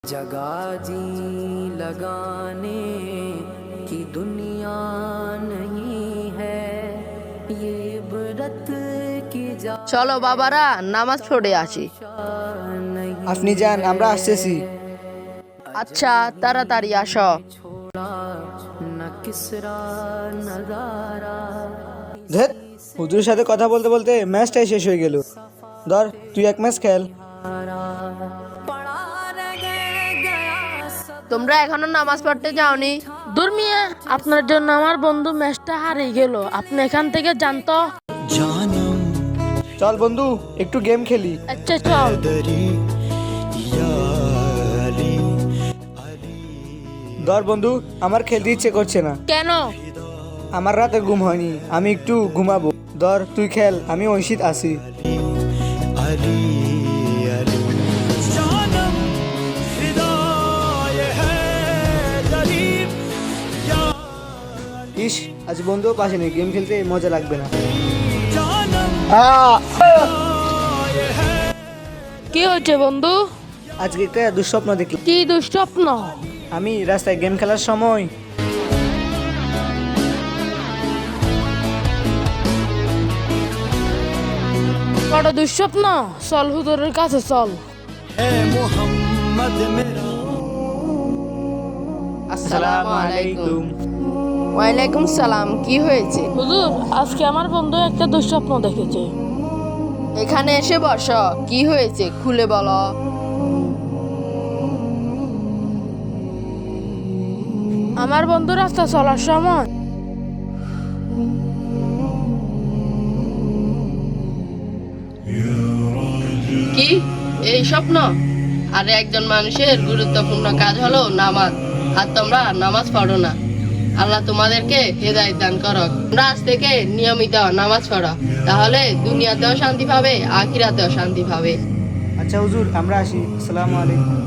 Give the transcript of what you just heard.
जगा जी लगाने की दुनिया नहीं है ये इबरत की जा চলো বাবারা নামাজ পড়ে আসি। नहीं আপনি যান, আমরা আসতেছি। আচ্ছা তাড়াতাড়ি আসো। छोड़ा न किसरा नजारा ধেত, হুজুরের সাথে কথা বলতে বলতে ম্যাচটাই শেষ হয়ে গেল। ধর, তুই এক ম্যাচ খেল। पड़ा रह गया सब তোমরা এখনো নামাজ পড়তে যাওনি? দূর মিয়া, আপনার জন্য আমার বন্ধু ম্যাচটা হারিয়ে গেল। আপনি এখান থেকে জানতো। চল বন্ধু, একটু গেম খেলি। আচ্ছা চল। ধর বন্ধু, আমার খেলতে ইচ্ছে করছে না। কেন? আমার রাতে ঘুম হয়নি, আমি একটু ঘুমাবো। ধর তুই খেল, আমি ঐশিত আছি। ইস, আজ বন্ধুও পাশে নেই, গেম খেলতে মজা লাগবে না। কি হয়েছে বন্ধু? আজকে একটা দুঃস্বপ্ন দেখলাম। কি দুঃস্বপ্ন? আমি রাস্তায় গেম খেলার সময় বড় দুঃস্বপ্ন। চল হুজুরের কাছে চল। আসসালামু আলাইকুম। ওয়ালাইকুম সালাম। কি হয়েছে? হুজুর, আজকে আমার বন্ধু একটা দুঃস্বপ্ন দেখেছে। এখানে এসে বসো। কি হয়েছে খুলে বলো। আমার বন্ধু রাস্তা চলার সময় কি এই স্বপ্ন? আরে একজন মানুষের গুরুত্বপূর্ণ কাজ হলো নামাজ, আর তোমরা নামাজ পড়ো না। আল্লাহ তোমাদেরকে হেদায়েত দান করুক। তোমরা আজ থেকে নিয়মিত নামাজ পড়ো, তাহলে দুনিয়াতেও শান্তি পাবে, আখিরাতেও শান্তি পাবে। আচ্ছা হুজুর, আমরা আসি। আসসালামু আলাইকুম।